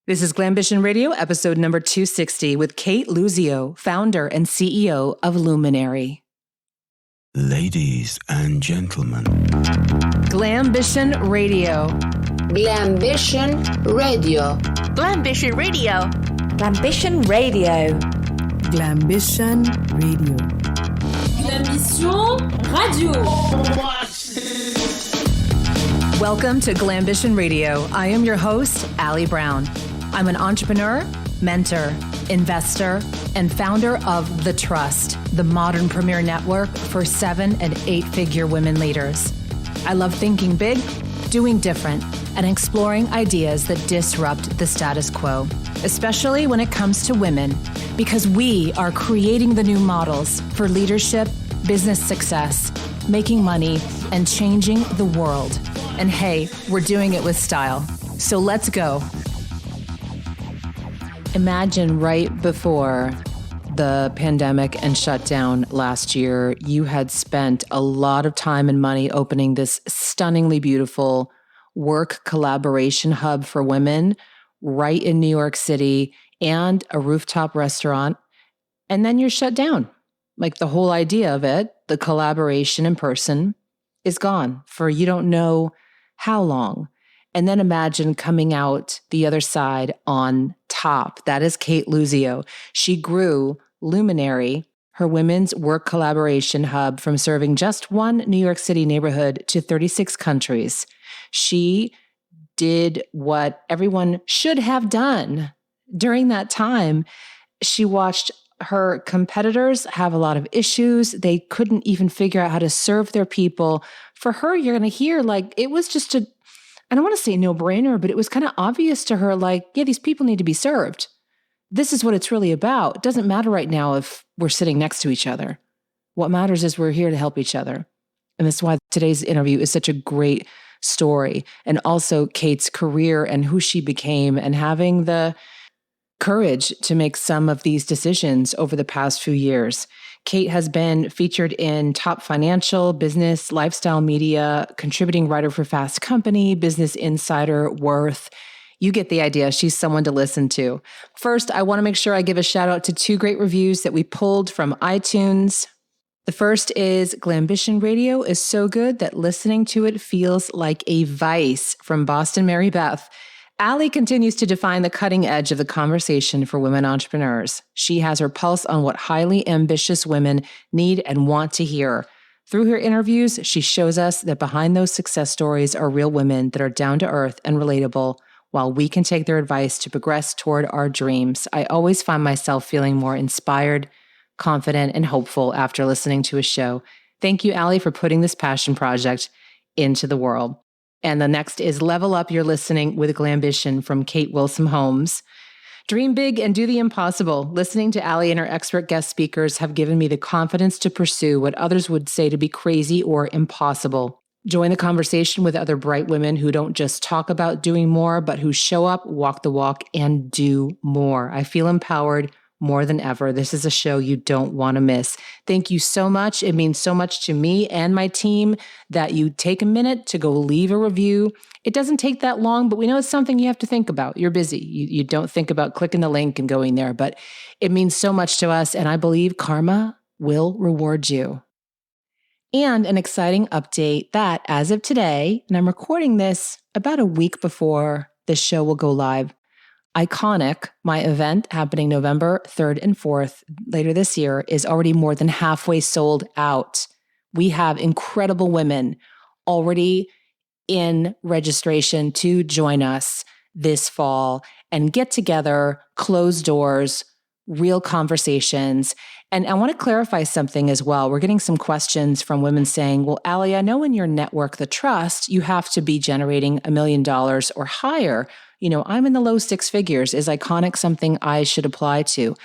This is Glambition Radio, episode number 260 with Cate Luzio, founder and CEO of Luminary. Ladies and gentlemen. Glambition Radio. Glambition Radio. Glambition Radio. Glambition Radio. Glambition Radio. Glambition Radio. Welcome to Glambition Radio. I am your host, Allie Brown. I'm an entrepreneur, mentor, investor, and founder of The Trust, the modern premier network for 7- and 8-figure women leaders. I love thinking big, doing different, and exploring ideas that disrupt the status quo, especially when it comes to women, because we are creating the new models for leadership, business success, making money, and changing the world. And hey, we're doing it with style. So let's go. Imagine right before the pandemic and shutdown last year, you had spent a lot of time and money opening this stunningly beautiful work collaboration hub for women right in New York City and a rooftop restaurant. And then you're shut down. Like the whole idea of it, the collaboration in person, is gone for you don't know how long. And then imagine coming out the other side on top. That is Cate Luzio. She grew Luminary, her women's work collaboration hub, from serving just one New York City neighborhood to 36 countries. She did what everyone should have done during that time. She watched her competitors have a lot of issues. They couldn't even figure out how to serve their people. For her, you're going to hear like it was just I don't want to say no-brainer, but it was kind of obvious to her, like, yeah, these people need to be served. This is what it's really about. It doesn't matter right now if we're sitting next to each other. What matters is we're here to help each other. And that's why today's interview is such a great story. And also Cate's career and who she became and having the courage to make some of these decisions over the past few years. Cate has been featured in top financial, business, lifestyle media, contributing writer for Fast Company, Business Insider, Worth. You get the idea. She's someone to listen to. First, I want to make sure I give a shout out to 2 great reviews that we pulled from iTunes. The first is Glambition Radio is so good that listening to it feels like a vice, from Boston Mary Beth. Allie continues to define the cutting edge of the conversation for women entrepreneurs. She has her pulse on what highly ambitious women need and want to hear. Through her interviews, she shows us that behind those success stories are real women that are down to earth and relatable, while we can take their advice to progress toward our dreams. I always find myself feeling more inspired, confident, and hopeful after listening to a show. Thank you, Allie, for putting this passion project into the world. And the next is Level Up Your Listening with Glambition from Cate Wilson Holmes. Dream big and do the impossible. Listening to Allie and her expert guest speakers have given me the confidence to pursue what others would say to be crazy or impossible. Join the conversation with other bright women who don't just talk about doing more, but who show up, walk the walk, and do more. I feel empowered more than ever. This is a show you don't want to miss. Thank you so much. It means so much to me and my team that you take a minute to go leave a review. It doesn't take that long, but we know it's something you have to think about. You're busy. You don't think about clicking the link and going there, but it means so much to us, and I believe karma will reward you. And an exciting update that as of today, and I'm recording this about a week before the show will go live, Iconic, my event happening November 3rd and 4th later this year, is already more than halfway sold out. We have incredible women already in registration to join us this fall and get together, closed doors, real conversations. And I want to clarify something as well. We're getting some questions from women saying, well, Allie, I know in your network, The Trust, you have to be generating $1 million or higher. You know, I'm in the low 6 figures. Is Iconic something I should apply to?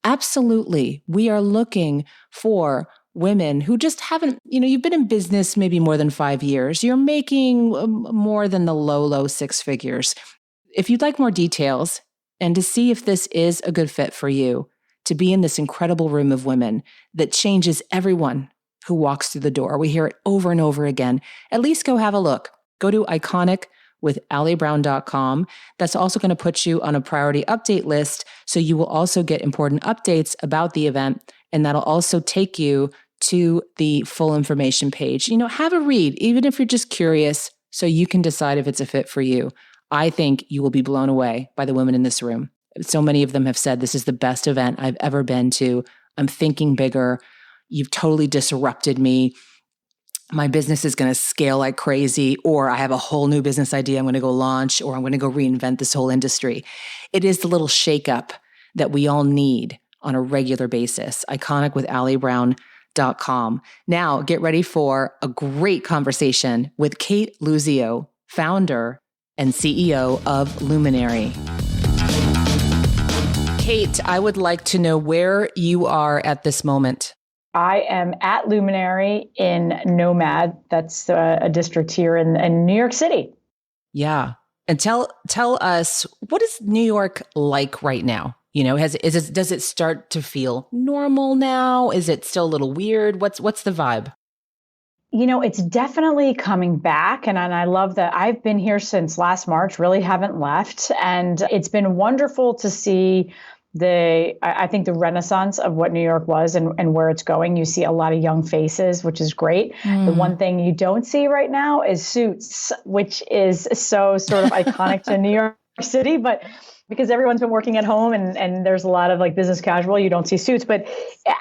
Absolutely. We are looking for women who just haven't, you've been in business maybe more than 5 years. You're making more than the low 6 figures. If you'd like more details and to see if this is a good fit for you, to be in this incredible room of women that changes everyone who walks through the door. We hear it over and over again. At least go have a look. Go to Iconic with alliebrown.com. That's also going to put you on a priority update list. So you will also get important updates about the event. And that'll also take you to the full information page. Have a read, even if you're just curious, so you can decide if it's a fit for you. I think you will be blown away by the women in this room. So many of them have said, this is the best event I've ever been to. I'm thinking bigger. You've totally disrupted me. My business is going to scale like crazy, or I have a whole new business idea I'm going to go launch, or I'm going to go reinvent this whole industry. It is the little shakeup that we all need on a regular basis. Iconic with alliebrown.com. Now, get ready for a great conversation with Cate Luzio, founder and CEO of Luminary. Cate, I would like to know where you are at this moment. I am at Luminary in Nomad. That's a district here in New York City. Yeah. And tell us, what is New York like right now? Does it start to feel normal now? Is it still a little weird? What's the vibe? It's definitely coming back. And I love that I've been here since last March, really haven't left. And it's been wonderful to see I think the renaissance of what New York was and where it's going. You see a lot of young faces, which is great. The one thing you don't see right now is suits, which is so sort of iconic to New York City, but because everyone's been working at home and there's a lot of like business casual, you don't see suits. But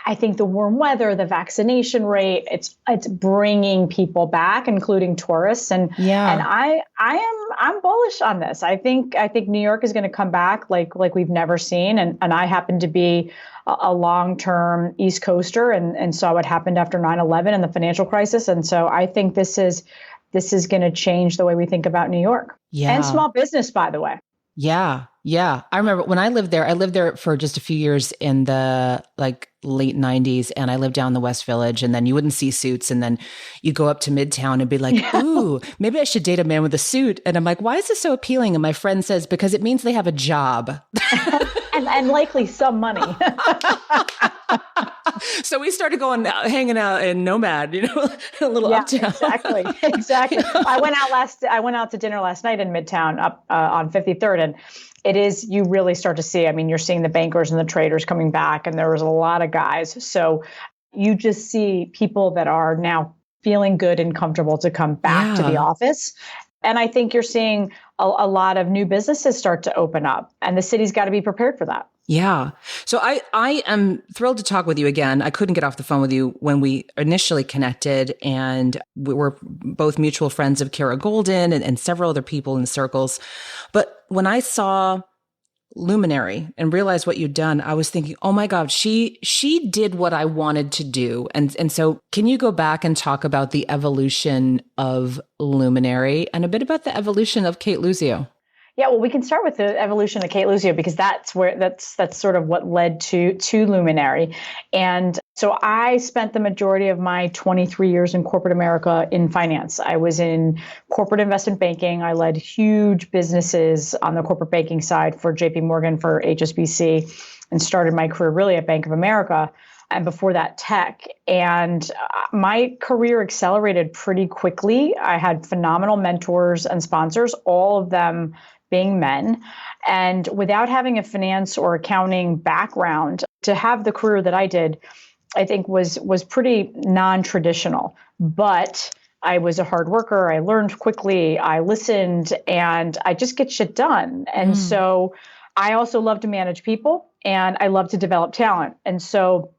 I think the warm weather, the vaccination rate, it's bringing people back, including tourists. And I'm bullish on this. I think New York is going to come back like we've never seen. And I happen to be a long-term East Coaster and saw what happened after 9/11 and the financial crisis. And so I think this is going to change the way we think about New York and small business, by the way. Yeah. Yeah. I remember when I lived there for just a few years in the late 90s, and I lived down the West Village, and then you wouldn't see suits. And then you go up to Midtown and be like, ooh, maybe I should date a man with a suit. And I'm like, why is this so appealing? And my friend says, because it means they have a job. and likely some money. So we started hanging out in Nomad, a little uptown. Exactly. I went out to dinner last night in Midtown up on 53rd, and it is, you really start to see, you're seeing the bankers and the traders coming back, and there was a lot of guys. So you just see people that are now feeling good and comfortable to come back to the office. And I think you're seeing a lot of new businesses start to open up, and the city's got to be prepared for that. Yeah. So I am thrilled to talk with you again. I couldn't get off the phone with you when we initially connected, and we were both mutual friends of Kara Golden and several other people in the circles. But when I saw Luminary and realized what you'd done, I was thinking, oh my God, she did what I wanted to do. And so can you go back and talk about the evolution of Luminary and a bit about the evolution of Cate Luzio? Yeah, well, we can start with the evolution of Cate Luzio, because that's sort of what led to Luminary. And so I spent the majority of my 23 years in corporate America in finance. I was in corporate investment banking. I led huge businesses on the corporate banking side for JP Morgan, for HSBC, and started my career really at Bank of America. And before that, tech. And my career accelerated pretty quickly. I had phenomenal mentors and sponsors, all of them being men. And without having a finance or accounting background, to have the career that I did, I think was pretty non-traditional. But I was a hard worker. I learned quickly. I listened, and I just get shit done. And so I also love to manage people, and I love to develop talent. And so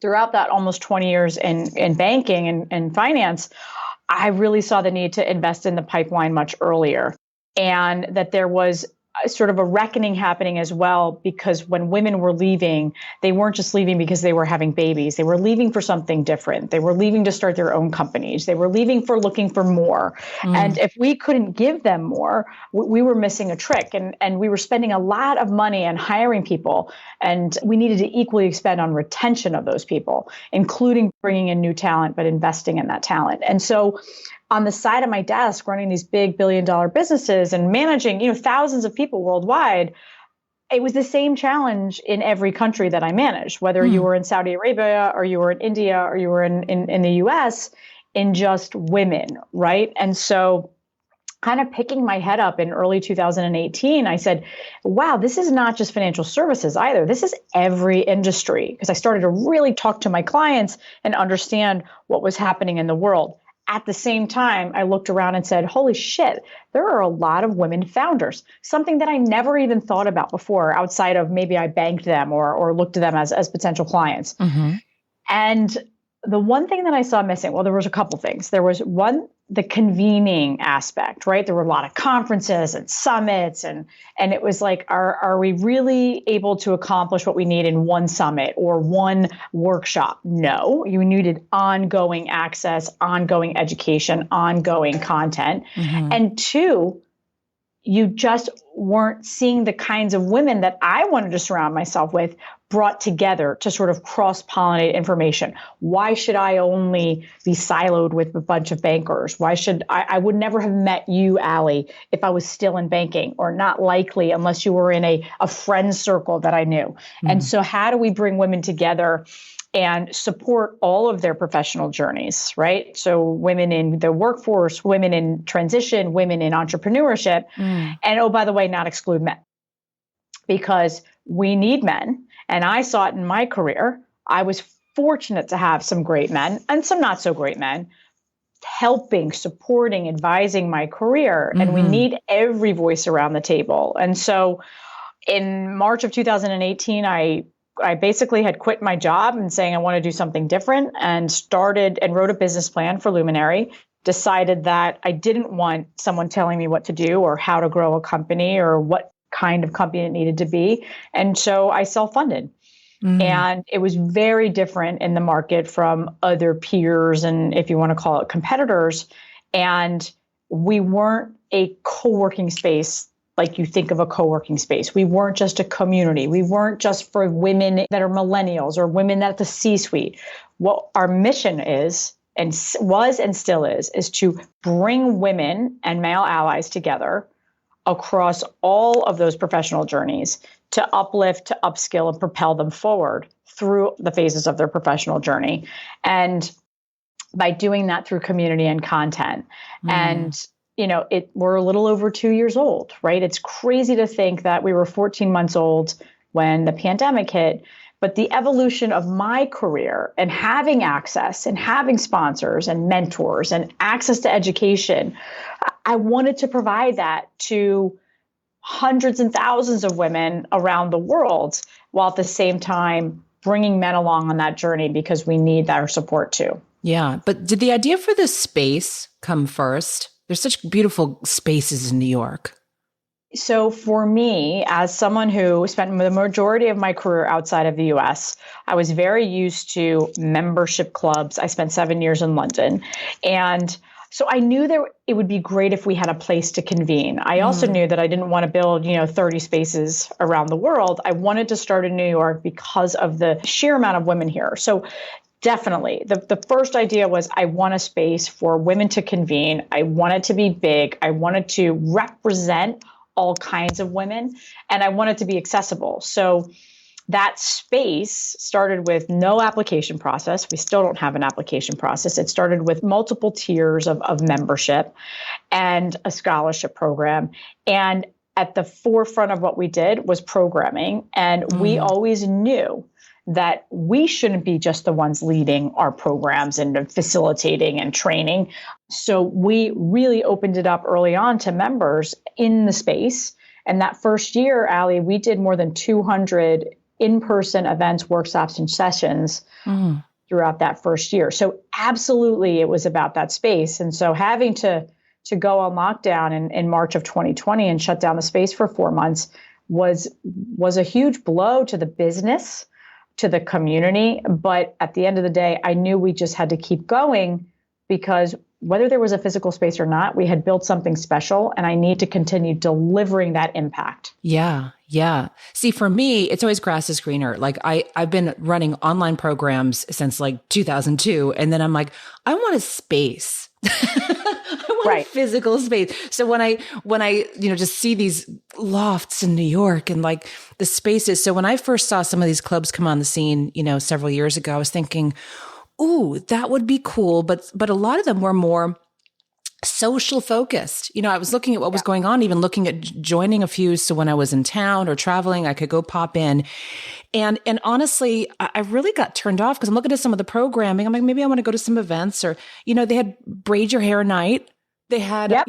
throughout that almost 20 years in banking and finance, I really saw the need to invest in the pipeline much earlier. And that there was sort of a reckoning happening as well, because when women were leaving, they weren't just leaving because they were having babies. They were leaving for something different. They were leaving to start their own companies. They were leaving for looking for more. And if we couldn't give them more, we were missing a trick. And we were spending a lot of money on hiring people. And we needed to equally expend on retention of those people, including bringing in new talent, but investing in that talent. And so on the side of my desk, running these big billion-dollar businesses and managing, thousands of people worldwide, it was the same challenge in every country that I managed, whether you were in Saudi Arabia or you were in India or you were in the US, in just women, right? And so kind of picking my head up in early 2018, I said, wow, this is not just financial services either. This is every industry, because I started to really talk to my clients and understand what was happening in the world. At the same time, I looked around and said, holy shit, there are a lot of women founders, something that I never even thought about before outside of maybe I banked them or looked at them as potential clients. Mm-hmm. And the one thing that I saw missing, well, there was a couple things. There was one, the convening aspect, right? There were a lot of conferences and summits, and it was like, are we really able to accomplish what we need in one summit or one workshop? No, you needed ongoing access, ongoing education, ongoing content. Mm-hmm. And two, you just weren't seeing the kinds of women that I wanted to surround myself with brought together to sort of cross-pollinate information. Why should I only be siloed with a bunch of bankers? Why should I would never have met you, Allie, if I was still in banking, or not likely unless you were in a friend circle that I knew. Mm-hmm. And so how do we bring women together and support all of their professional journeys, right? So women in the workforce, women in transition, women in entrepreneurship, and oh, by the way, not exclude men, because we need men. And I saw it in my career. I was fortunate to have some great men and some not so great men helping, supporting, advising my career. Mm-hmm. And we need every voice around the table. And so in March of 2018, I basically had quit my job and saying I want to do something different, and started and wrote a business plan for Luminary. Decided that I didn't want someone telling me what to do or how to grow a company or what kind of company it needed to be. And so I self-funded. Mm. And it was very different in the market from other peers and, if you want to call it, competitors. And we weren't a co-working space like you think of a co-working space. We weren't just a community. We weren't just for women that are millennials or women at the C-suite. What our mission is, and was and still is to bring women and male allies together across all of those professional journeys to uplift, to upskill, and propel them forward through the phases of their professional journey. And by doing that through community and content. And we're a little over 2 years old, right? It's crazy to think that we were 14 months old when the pandemic hit, but the evolution of my career and having access and having sponsors and mentors and access to education, I wanted to provide that to hundreds and thousands of women around the world, while at the same time bringing men along on that journey, because we need our support too. Yeah. But did the idea for the space come first? There's such beautiful spaces in New York. So for me, as someone who spent the majority of my career outside of the US, I was very used to membership clubs. I spent 7 years in London. And so I knew that it would be great if we had a place to convene. I also knew that I didn't want to build, 30 spaces around the world. I wanted to start in New York because of the sheer amount of women here. So definitely. The first idea was I want a space for women to convene. I want it to be big. I wanted to represent all kinds of women, and I want it to be accessible. So that space started with no application process. We still don't have an application process. It started with multiple tiers of membership and a scholarship program. And at the forefront of what we did was programming. And we always knew that we shouldn't be just the ones leading our programs and facilitating and training. So we really opened it up early on to members in the space. And that first year, Allie, we did more than 200 in-person events, workshops, and sessions throughout that first year. So absolutely, it was about that space. And so having to go on lockdown in March of 2020 and shut down the space for 4 months was a huge blow to the business, to the community. But at the end of the day, I knew we just had to keep going, because whether there was a physical space or not, we had built something special, and I need to continue delivering that impact. Yeah. Yeah. See, for me, it's always grass is greener. Like I've been running online programs since like 2002. And then I'm like, I want a space. I want a physical space. So when I, just see these lofts in New York and like the spaces. So when I first saw some of these clubs come on the scene, several years ago, I was thinking, ooh, that would be cool. But a lot of them were more social focused. I was looking at what was going on, even looking at joining a few. So when I was in town or traveling, I could go pop in. And honestly, I really got turned off because I'm looking at some of the programming. I'm like, maybe I want to go to some events or, they had braid your hair night. They had, and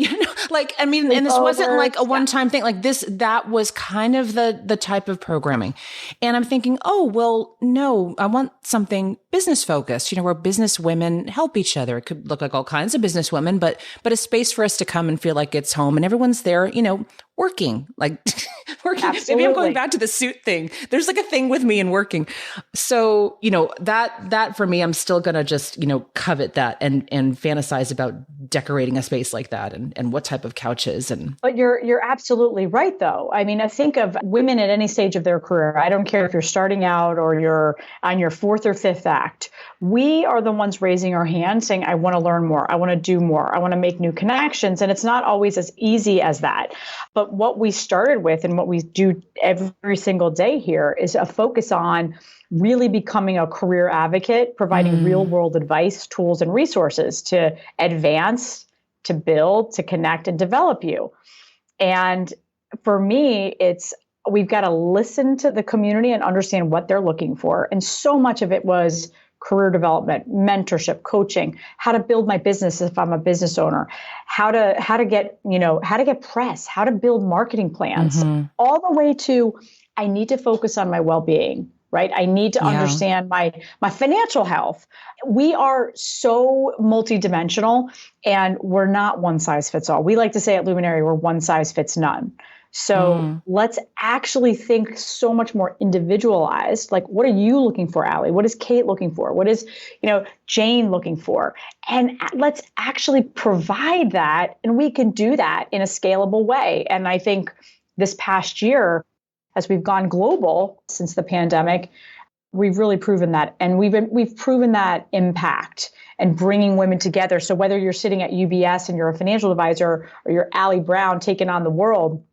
this wasn't like a one-time thing like this. That was kind of the type of programming. And I'm thinking, oh, well, no, I want something business focused, where business women help each other. It could look like all kinds of business women, but a space for us to come and feel like it's home and everyone's there, working, like working. Absolutely. Maybe I'm going back to the suit thing. There's like a thing with me in working. So, that for me, I'm still going to just, covet that and fantasize about decorating a space like that and what type of couches. But you're absolutely right, though. I mean, I think of women at any stage of their career. I don't care if you're starting out or you're on your fourth or fifth act. We are the ones raising our hand saying, I want to learn more. I want to do more. I want to make new connections. And it's not always as easy as that. But what we started with and what we do every single day here is a focus on really becoming a career advocate, providing real world advice, tools, and resources to advance, to build, to connect, and develop you. And for me, we've got to listen to the community and understand what they're looking for. And so much of it was career development, mentorship, coaching, how to build my business if I'm a business owner, how to get press, how to build marketing plans, all the way to I need to focus on my well-being. Right? I need to understand my financial health. We are so multidimensional and we're not one size fits all. We like to say at Luminary, we're one size fits none. So let's actually think so much more individualized. Like, what are you looking for, Allie? What is Cate looking for? What is, Jane looking for? And let's actually provide that. And we can do that in a scalable way. And I think this past year, as we've gone global since the pandemic, we've really proven that. And we've proven that impact and bringing women together. So whether you're sitting at UBS and you're a financial advisor or you're Allie Brown taking on the world,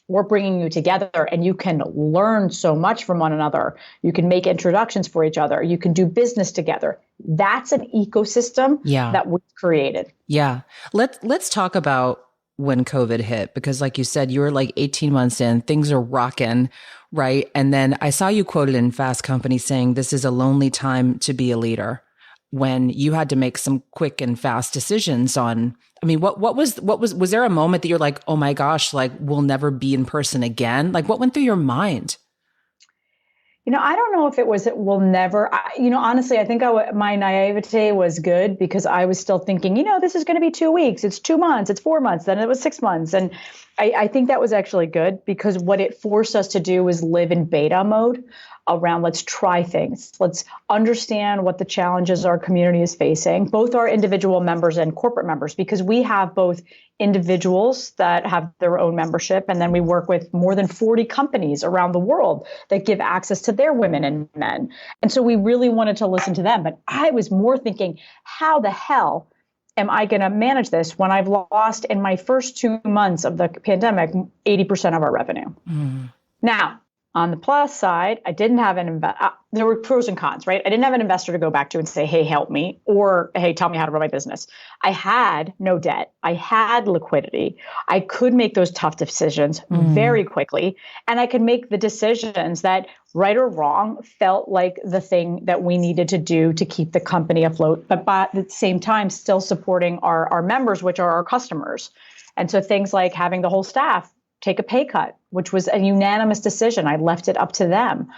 we're bringing you together and you can learn so much from one another. You can make introductions for each other. You can do business together. That's an ecosystem that we've created. Yeah. Let's talk about when COVID hit, because like you said, you were like 18 months in, things are rocking, right? And then I saw you quoted in Fast Company saying, this is a lonely time to be a leader, when you had to make some quick and fast decisions on, what was there a moment that you're like, oh my gosh, like we'll never be in person again? Like what went through your mind? I don't know if it was, it will never, honestly, I think my naivete was good because I was still thinking, this is going to be 2 weeks, it's 2 months, it's 4 months, then it was 6 months. And I think that was actually good because what it forced us to do was live in beta mode around let's try things. Let's understand what the challenges our community is facing, both our individual members and corporate members, because we have both individuals that have their own membership, and then we work with more than 40 companies around the world that give access to their women and men. And so we really wanted to listen to them. But I was more thinking, how the hell am I going to manage this when I've lost in my first 2 months of the pandemic 80% of our revenue? Now, on the plus side, I didn't have there were pros and cons, right? I didn't have an investor to go back to and say, hey, help me, or hey, tell me how to run my business. I had no debt. I had liquidity. I could make those tough decisions very quickly. And I could make the decisions that, right or wrong, felt like the thing that we needed to do to keep the company afloat, but at the same time, still supporting our members, which are our customers. And so things like having the whole staff take a pay cut, which was a unanimous decision. I left it up to them,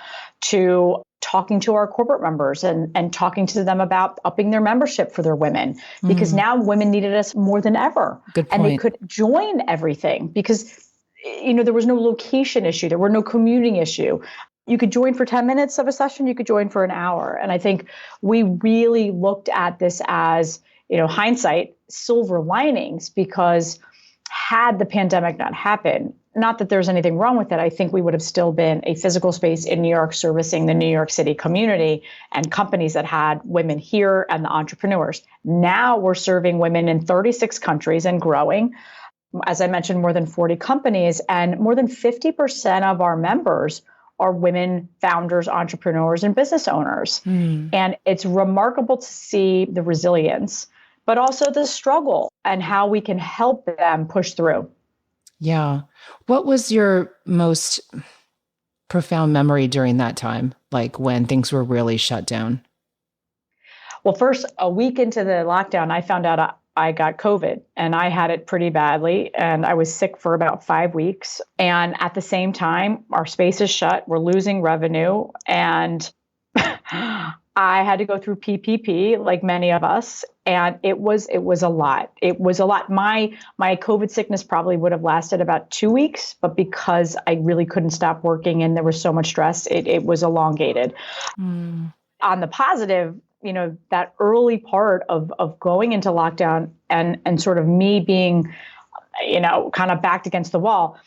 to talking to our corporate members and talking to them about upping their membership for their women, because now women needed us more than ever. Good point. And they could join everything because, there was no location issue. There were no commuting issue. You could join for 10 minutes of a session. You could join for an hour. And I think we really looked at this as, hindsight, silver linings, because had the pandemic not happened, not that there's anything wrong with it, I think we would have still been a physical space in New York servicing the New York City community and companies that had women here and the entrepreneurs. Now we're serving women in 36 countries and growing. As I mentioned, more than 40 companies, and more than 50% of our members are women founders, entrepreneurs, and business owners. And it's remarkable to see the resilience. but also the struggle and how we can help them push through. Yeah. What was your most profound memory during that time, like when things were really shut down? Well, first, a week into the lockdown, I found out I got COVID, and I had it pretty badly, and I was sick for about 5 weeks. And at the same time, our space is shut. We're losing revenue, and I had to go through PPP like many of us, and it was a lot. It was a lot. My COVID sickness probably would have lasted about 2 weeks, but because I really couldn't stop working and there was so much stress, it was elongated. On the positive, that early part of going into lockdown and sort of me being, kind of backed against the wall,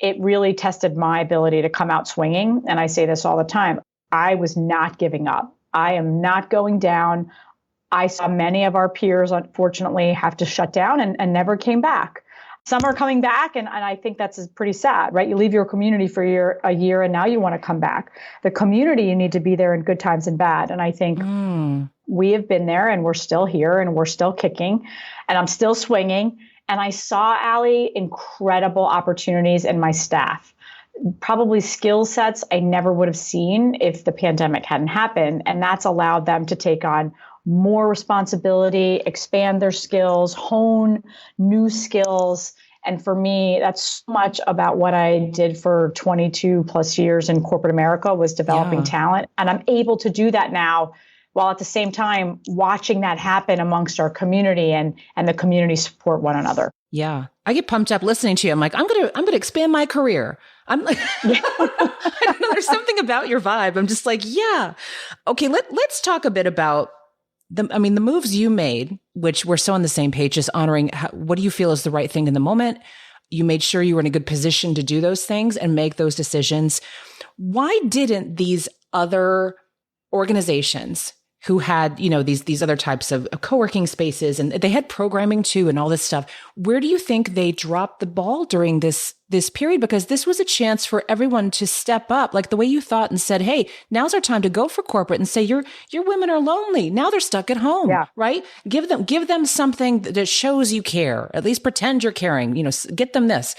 it really tested my ability to come out swinging. And I say this all the time. I was not giving up. I am not going down. I saw many of our peers, unfortunately, have to shut down and never came back. Some are coming back, and I think that's pretty sad, right? You leave your community for a year, and now you want to come back. The community, you need to be there in good times and bad. And I think we have been there, and we're still here, and we're still kicking, and I'm still swinging. And I saw, Allie, incredible opportunities in my staff. Probably skill sets I never would have seen if the pandemic hadn't happened. And that's allowed them to take on more responsibility, expand their skills, hone new skills. And for me, that's so much about what I did for 22 plus years in corporate America was developing talent. And I'm able to do that now while at the same time watching that happen amongst our community and the community support one another. Yeah. I get pumped up listening to you. I'm like, I'm going to expand my career. I'm like, I don't know. There's something about your vibe. I'm just like, yeah. Okay. Let's talk a bit about the moves you made, which we're so on the same page, just honoring what do you feel is the right thing in the moment. You made sure you were in a good position to do those things and make those decisions. Why didn't these other organizations who had, these other types of co-working spaces, and they had programming too and all this stuff, where do you think they dropped the ball during this period? Because this was a chance for everyone to step up, like the way you thought and said, hey, now's our time to go for corporate and say, your women are lonely. Now they're stuck at home, right? Give them something that shows you care, at least pretend you're caring, get them this.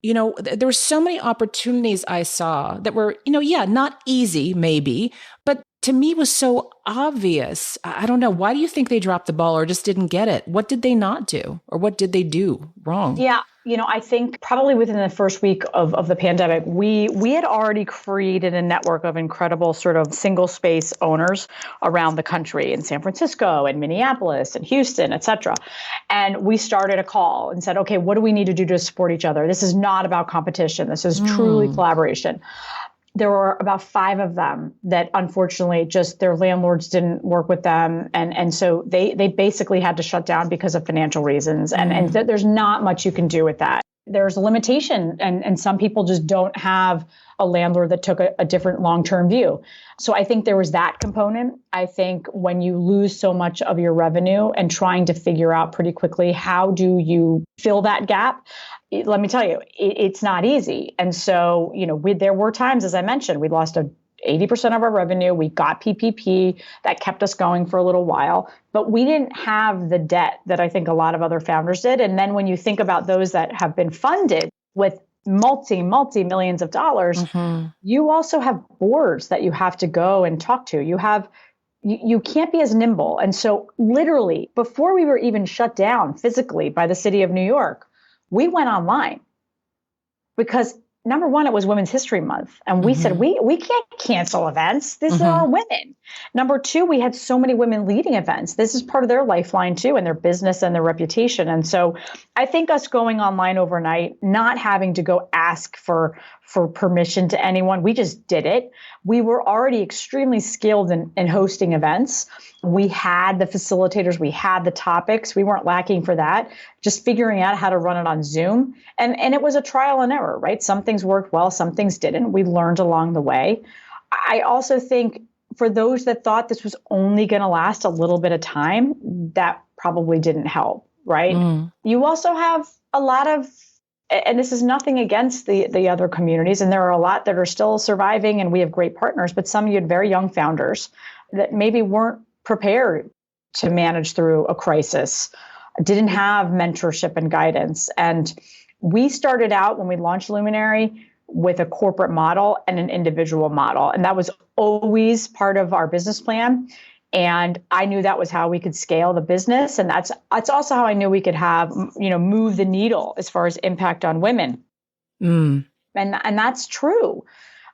There were so many opportunities I saw that were, not easy maybe, but to me was so obvious. I don't know. Why do you think they dropped the ball or just didn't get it? What did they not do or what did they do wrong? Yeah. I think probably within the first week of the pandemic, we had already created a network of incredible sort of single space owners around the country in San Francisco and Minneapolis and Houston, et cetera. And we started a call and said, okay, what do we need to do to support each other? This is not about competition. This is truly collaboration. There were about 5 of them that unfortunately just their landlords didn't work with them. And so they basically had to shut down because of financial reasons. And there's not much you can do with that. There's a limitation and some people just don't have a landlord that took a different long-term view. So I think there was that component. I think when you lose so much of your revenue and trying to figure out pretty quickly, how do you fill that gap? Let me tell you, it's not easy. And so, there were times, as I mentioned, we lost 80% of our revenue. We got PPP that kept us going for a little while, but we didn't have the debt that I think a lot of other founders did. And then when you think about those that have been funded with multi-millions of dollars, you also have boards that you have to go and talk to. You can't be as nimble. And so literally, before we were even shut down physically by the city of New York, we went online because number one, it was Women's History Month. And we said, we can't cancel events. These are our women. Number two, we had so many women leading events. This is part of their lifeline too, and their business and their reputation. And so I think us going online overnight, not having to go ask for permission to anyone, we just did it. We were already extremely skilled in hosting events. We had the facilitators, we had the topics. We weren't lacking for that. Just figuring out how to run it on Zoom. And it was a trial and error, right? Some things worked well, some things didn't. We learned along the way. I also think for those that thought this was only going to last a little bit of time, that probably didn't help, right? You also have a lot of, and this is nothing against the other communities, and there are a lot that are still surviving, and we have great partners, but some you had very young founders that maybe weren't prepared to manage through a crisis, didn't have mentorship and guidance. And we started out when we launched Luminary with a corporate model and an individual model. And that was always part of our business plan. And I knew that was how we could scale the business. And that's also how I knew we could have, move the needle as far as impact on women. And that's true.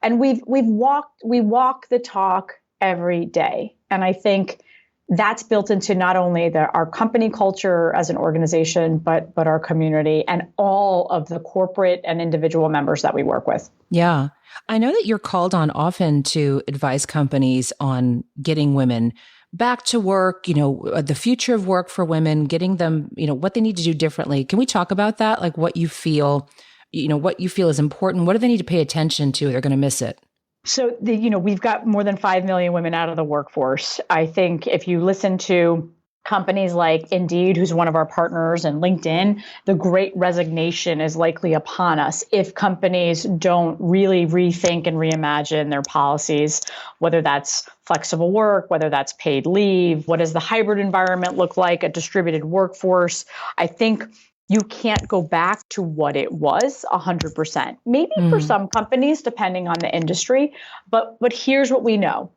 And we walk the talk every day. And I think that's built into not only our company culture as an organization, but our community and all of the corporate and individual members that we work with. Yeah. I know that you're called on often to advise companies on getting women back to work, the future of work for women, getting them, what they need to do differently. Can we talk about that? Like what you feel is important. What do they need to pay attention to? They're going to miss it. So, we've got more than 5 million women out of the workforce. I think if you listen to companies like Indeed, who's one of our partners, and LinkedIn, the great resignation is likely upon us if companies don't really rethink and reimagine their policies, whether that's flexible work, whether that's paid leave, what does the hybrid environment look like, a distributed workforce. I think you can't go back to what it was 100%. Maybe for some companies, depending on the industry. But here's what we know.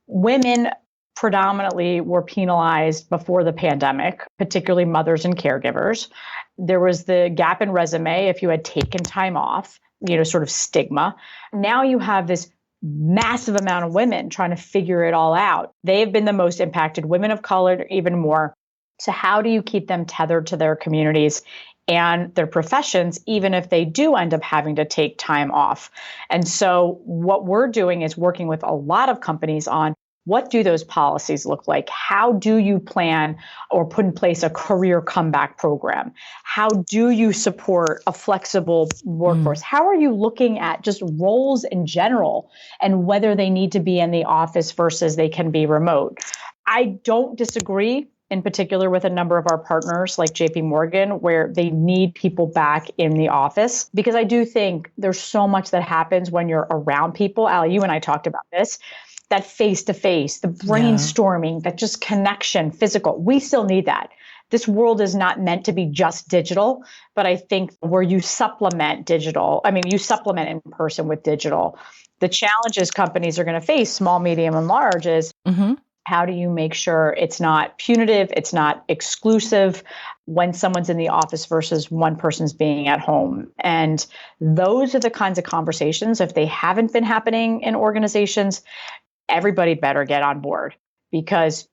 Women predominantly were penalized before the pandemic, particularly mothers and caregivers. There was the gap in resume if you had taken time off, sort of stigma. Now you have this massive amount of women trying to figure it all out. They have been the most impacted, women of color even more. So how do you keep them tethered to their communities and their professions, even if they do end up having to take time off? And so what we're doing is working with a lot of companies on what do those policies look like? How do you plan or put in place a career comeback program? How do you support a flexible workforce? How are you looking at just roles in general and whether they need to be in the office versus they can be remote? I don't disagree in particular with a number of our partners like JP Morgan, where they need people back in the office, because I do think there's so much that happens when you're around people. Ali, you and I talked about this, that face-to-face, the brainstorming, that just connection, physical. We still need that. This world is not meant to be just digital, but I think where you supplement you supplement in person with digital. The challenges companies are going to face, small, medium, and large, is how do you make sure it's not punitive, it's not exclusive when someone's in the office versus one person's being at home? And those are the kinds of conversations, if they haven't been happening in organizations, everybody better get on board. Because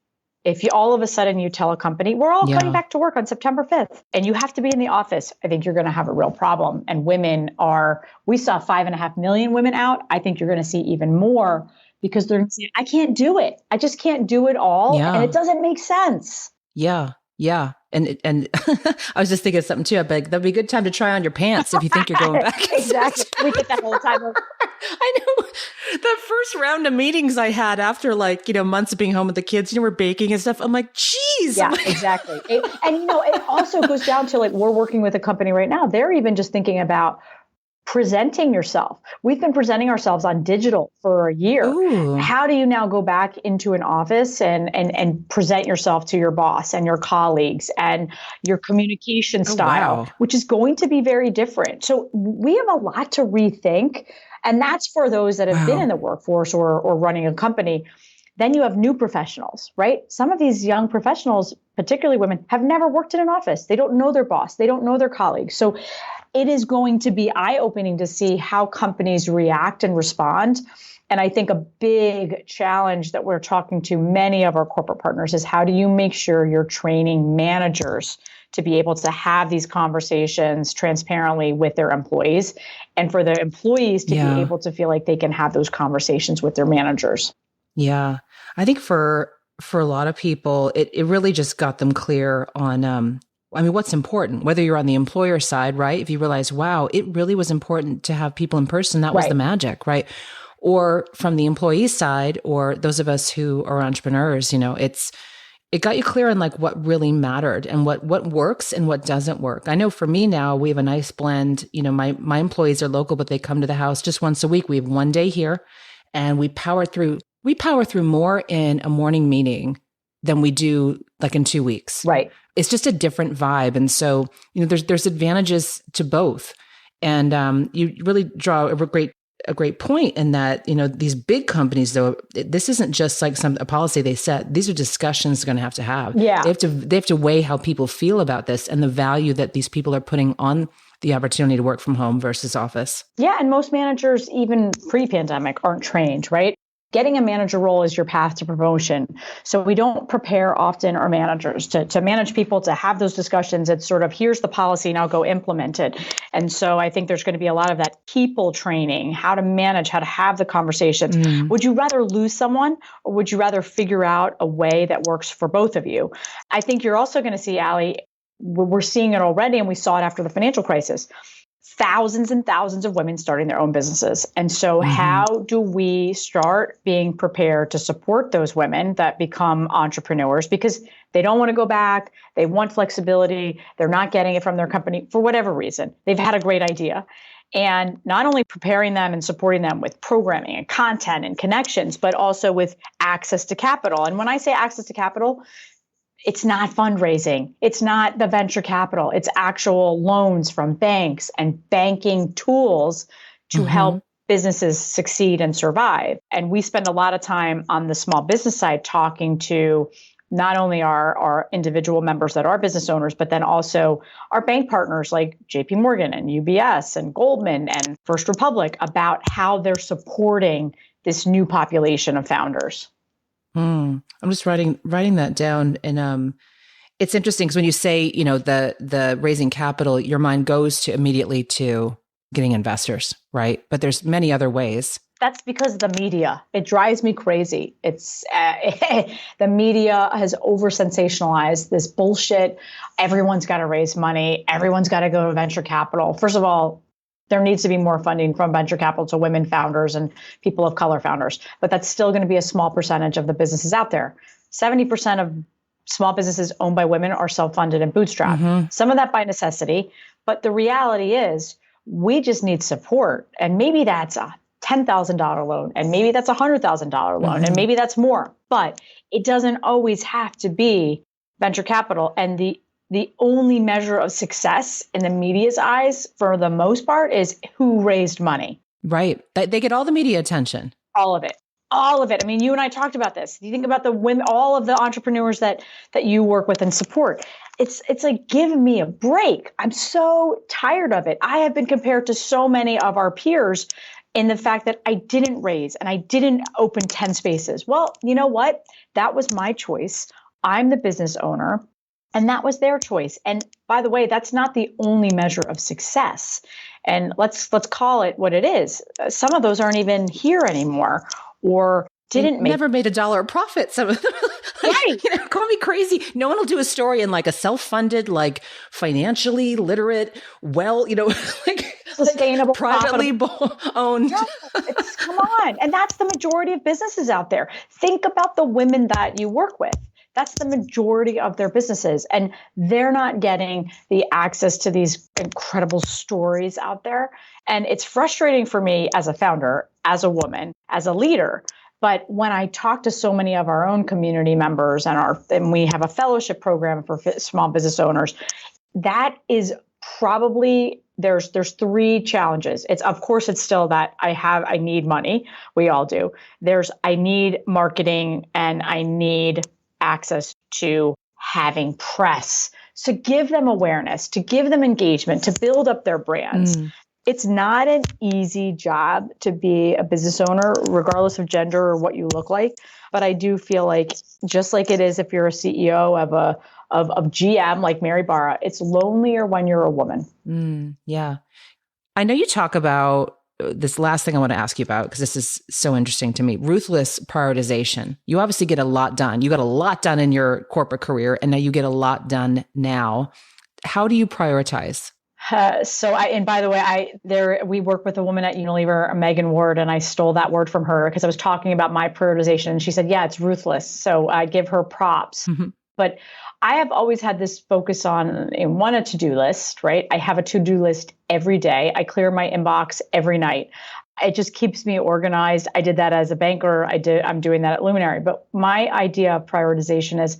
if you all of a sudden you tell a company, we're all coming back to work on September 5th, and you have to be in the office, I think you're going to have a real problem. And we saw 5.5 million women out. I think you're going to see even more, because they're saying, I can't do it. I just can't do it all. Yeah. And it doesn't make sense. Yeah. Yeah. And I was just thinking of something too. I'd be like, that'd be a good time to try on your pants if you think you're going back. Exactly. We get that whole time. I know. The first round of meetings I had after months of being home with the kids, we're baking and stuff. I'm like, geez. Yeah, exactly. It also goes down to we're working with a company right now. They're even just thinking about presenting yourself. We've been presenting ourselves on digital for a year. Ooh. How do you now go back into an office and present yourself to your boss and your colleagues and your communication style, which is going to be very different. So we have a lot to rethink. And that's for those that have been in the workforce or running a company. Then you have new professionals, right? Some of these young professionals, particularly women, have never worked in an office. They don't know their boss. They don't know their colleagues. So it is going to be eye-opening to see how companies react and respond. And I think a big challenge that we're talking to many of our corporate partners is, how do you make sure you're training managers to be able to have these conversations transparently with their employees, and for the employees to be able to feel like they can have those conversations with their managers? Yeah. I think for a lot of people, it really just got them clear on, what's important, whether you're on the employer side, right? If you realize, wow, it really was important to have people in person, that was the magic, right? Or from the employee side, or those of us who are entrepreneurs, it got you clear on what really mattered and what works and what doesn't work. I know for me now, we have a nice blend. My employees are local, but they come to the house just once a week. We have one day here, and we power through more in a morning meeting than we do like in 2 weeks. Right. It's just a different vibe. And so, there's advantages to both. And you really draw a great point in that, these big companies, though, this isn't just like a policy they set. These are discussions they're going to have. Yeah. They have to weigh how people feel about this and the value that these people are putting on the opportunity to work from home versus office. Yeah. And most managers, even pre-pandemic, aren't trained, right? Getting a manager role is your path to promotion. So we don't prepare often our managers to manage people, to have those discussions. It's sort of, here's the policy, now go implement it. And so I think there's going to be a lot of that people training, how to manage, how to have the conversations. Would you rather lose someone, or would you rather figure out a way that works for both of you? I think you're also going to see, Allie, we're seeing it already, and we saw it after the financial crisis. Thousands and thousands of women starting their own businesses. And so how do we start being prepared to support those women that become entrepreneurs, because they don't want to go back. They want flexibility. They're not getting it from their company for whatever reason. They've had a great idea. And not only preparing them and supporting them with programming and content and connections, but also with access to capital. And when I say access to capital, it's not fundraising. It's not the venture capital. It's actual loans from banks and banking tools to help businesses succeed and survive. And we spend a lot of time on the small business side talking to not only our individual members that are business owners, but then also our bank partners like JP Morgan and UBS and Goldman and First Republic about how they're supporting this new population of founders. I'm just writing that down. And it's interesting because when you say, the raising capital, your mind goes immediately to getting investors, right? But there's many other ways. That's because of the media. It drives me crazy. It's the media has over sensationalized this bullshit. Everyone's got to raise money. Everyone's got to go to venture capital. First of all, there needs to be more funding from venture capital to women founders and people of color founders, but that's still going to be a small percentage of the businesses out there. 70% of small businesses owned by women are self-funded and bootstrapped. Some of that by necessity, but the reality is we just need support. And maybe that's a $10,000 loan, and maybe that's a $100,000 loan, and maybe that's more, but it doesn't always have to be venture capital. And the only measure of success in the media's eyes, for the most part, is who raised money. Right. They get all the media attention. All of it. All of it. I mean, you and I talked about this. You think about the women, all of the entrepreneurs that you work with and support. It's like, give me a break. I'm so tired of it. I have been compared to so many of our peers in the fact that I didn't raise and I didn't open 10 spaces. Well, you know what? That was my choice. I'm the business owner. And that was their choice. And by the way, that's not the only measure of success. And let's call it what it is. Some of those aren't even here anymore, or never made $1 profit. Some of them, right? Call me crazy. No one will do a story in like a self-funded, like financially literate, like sustainable, privately owned. No, come on, and that's the majority of businesses out there. Think about the women that you work with. That's the majority of their businesses. And they're not getting the access to these incredible stories out there. And it's frustrating for me as a founder, as a woman, as a leader. But when I talk to so many of our own community members and we have a fellowship program for small business owners, that is probably, there's 3 challenges. Of course, it's still that I need money. We all do. I need marketing, and I need access to having press. So give them awareness, to give them engagement, to build up their brands. It's not an easy job to be a business owner, regardless of gender or what you look like. But I do feel like, just like it is if you're a CEO of GM like Mary Barra, it's lonelier when you're a woman. Yeah. I know you talk about this last thing I want to ask you about, because this is so interesting to me, ruthless prioritization. You obviously get a lot done. You got a lot done in your corporate career, and now you get a lot done now. How do you prioritize? And by the way, we work with a woman at Unilever, Megan Ward, and I stole that word from her because I was talking about my prioritization, and she said, yeah, it's ruthless. So I give her props. But I have always had this focus on a to-do list, right? I have a to-do list every day. I clear my inbox every night. It just keeps me organized. I did that as a banker. I'm doing that at Luminary. But my idea of prioritization is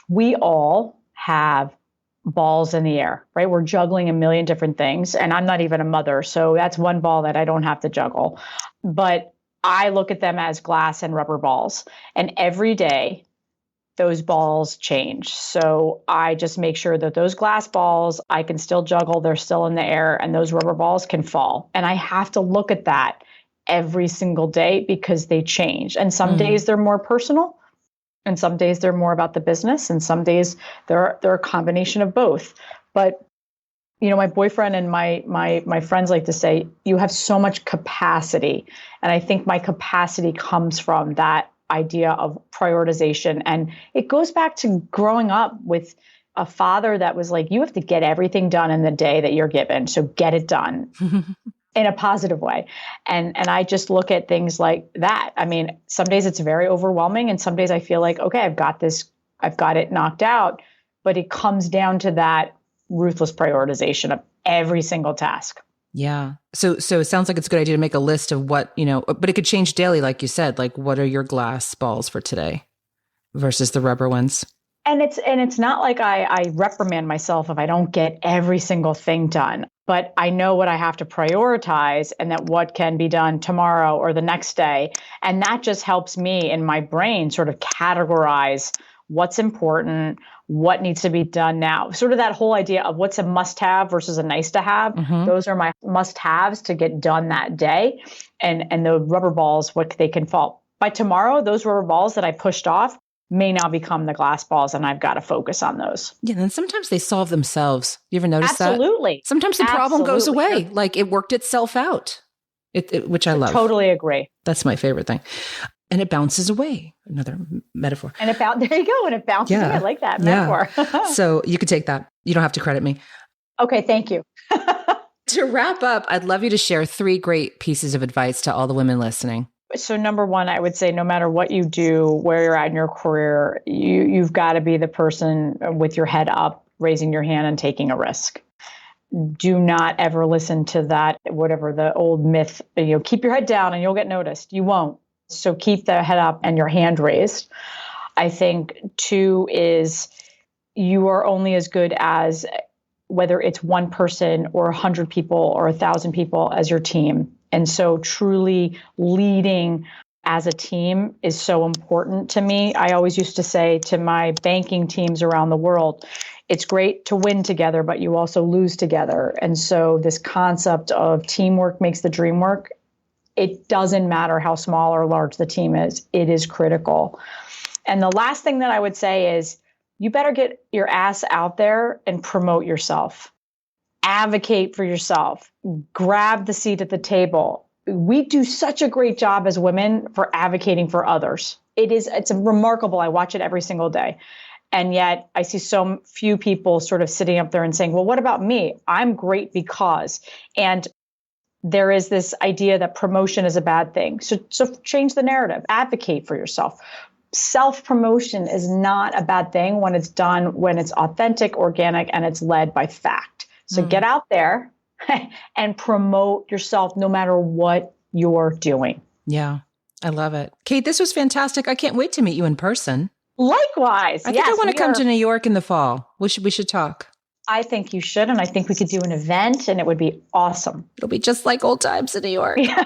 we all have balls in the air, right? We're juggling a million different things. And I'm not even a mother. So that's one ball that I don't have to juggle. But I look at them as glass and rubber balls. And every day, those balls change. So I just make sure that those glass balls, I can still juggle, they're still in the air, and those rubber balls can fall. And I have to look at that every single day because they change. And some days they're more personal, and some days they're more about the business, and some days they're a combination of both. But my boyfriend and my friends like to say, you have so much capacity. And I think my capacity comes from that idea of prioritization. And it goes back to growing up with a father that was like, you have to get everything done in the day that you're given. So get it done in a positive way. And I just look at things like that. I mean, some days it's very overwhelming. And some days I feel like, okay, I've got it knocked out. But it comes down to that ruthless prioritization of every single task. Yeah. So it sounds like it's a good idea to make a list of what, but it could change daily, like you said, like what are your glass balls for today versus the rubber ones? And it's not like I reprimand myself if I don't get every single thing done, but I know what I have to prioritize and that what can be done tomorrow or the next day. And that just helps me in my brain sort of categorize what's important, what needs to be done now. Sort of that whole idea of what's a must-have versus a nice-to-have. Those are my must-haves to get done that day. And the rubber balls, what they can fall. By tomorrow, those rubber balls that I pushed off may now become the glass balls, and I've got to focus on those. Yeah, and sometimes they solve themselves. You ever notice that? Absolutely. Sometimes the problem goes away. Like it worked itself out, which I love. Totally agree. That's my favorite thing. And it bounces away. Another metaphor. And there you go. And it bounces away. I like that metaphor. So you could take that. You don't have to credit me. Okay. Thank you. To wrap up, I'd love you to share 3 great pieces of advice to all the women listening. So number one, I would say no matter what you do, where you're at in your career, you've got to be the person with your head up, raising your hand and taking a risk. Do not ever listen to that, whatever the old myth, keep your head down and you'll get noticed. You won't. So keep the head up and your hand raised. I think 2 is you are only as good as whether it's one person or 100 people or 1,000 people as your team. And so truly leading as a team is so important to me. I always used to say to my banking teams around the world, it's great to win together, but you also lose together. And so this concept of teamwork makes the dream work. It doesn't matter how small or large the team is. It is critical. And the last thing that I would say is you better get your ass out there and promote yourself. Advocate for yourself. Grab the seat at the table. We do such a great job as women for advocating for others. It's remarkable. I watch it every single day. And yet I see so few people sort of sitting up there and saying, well, what about me? I'm great because. And there is this idea that promotion is a bad thing. So change the narrative. Advocate for yourself. Self-promotion is not a bad thing when it's done, when it's authentic, organic, and it's led by fact. So get out there and promote yourself no matter what you're doing. Yeah, I love it. Cate, this was fantastic. I can't wait to meet you in person. Likewise. I think I want to come to New York in the fall. We should talk. I think you should. And I think we could do an event and it would be awesome. It'll be just like old times in New York. Yeah.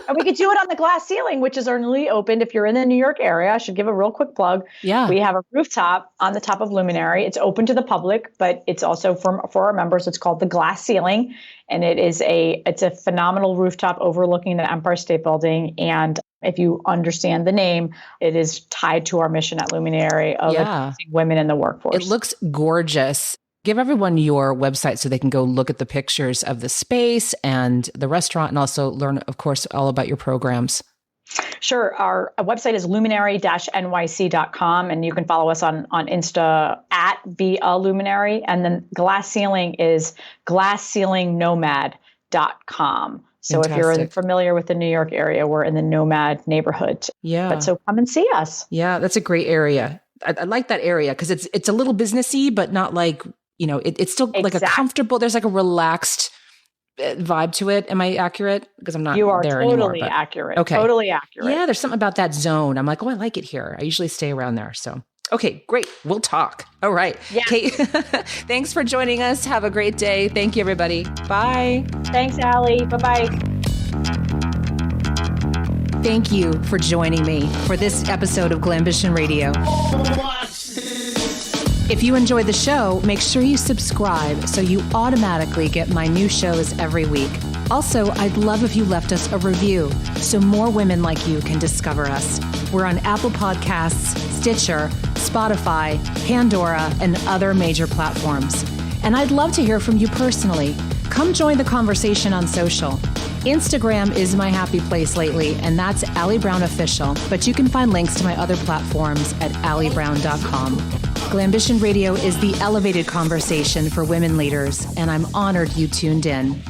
And we could do it on the glass ceiling, which is only opened if you're in the New York area. I should give a real quick plug. Yeah. We have a rooftop on the top of Luminary. It's open to the public, but it's also for our members. It's called the Glass Ceiling. And it's a phenomenal rooftop overlooking the Empire State Building. And if you understand the name, it is tied to our mission at Luminary of advancing women in the workforce. It looks gorgeous. Give everyone your website so they can go look at the pictures of the space and the restaurant and also learn, of course, all about your programs. Sure. Our website is luminary-nyc.com, and you can follow us on Insta at @BeALuminary. And then Glass Ceiling is glassceilingnomad.com. So Fantastic. If you're familiar with the New York area, we're in the Nomad neighborhood. Yeah. But so come and see us. Yeah, that's a great area. I like that area because it's a little businessy, but not like, it's still like a comfortable, there's like a relaxed vibe to it. Am I accurate? Because I'm not You are there totally anymore. accurate. Okay. Totally accurate. Yeah, there's something about that zone. I'm like, oh, I like it here. I usually stay around there. So, okay, great. We'll talk. All right. Yeah. Cate, thanks for joining us. Have a great day. Thank you, everybody. Bye. Thanks, Allie. Bye-bye. Thank you for joining me for this episode of Glambition Radio. If you enjoyed the show, make sure you subscribe so you automatically get my new shows every week. Also, I'd love if you left us a review so more women like you can discover us. We're on Apple Podcasts, Stitcher, Spotify, Pandora, and other major platforms. And I'd love to hear from you personally. Come join the conversation on social. Instagram is my happy place lately, and that's Allie Brown Official, but you can find links to my other platforms at alliebrown.com. Glambition Radio is the elevated conversation for women leaders, and I'm honored you tuned in.